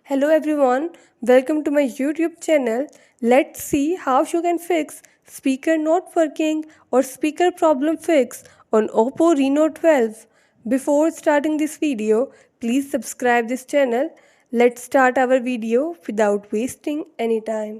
Hello everyone, welcome to my YouTube channel. Let's see how you can fix speaker not working or speaker problem fix on Oppo Reno 12. Before starting this video, please subscribe this channel. Let's start our video without wasting any time.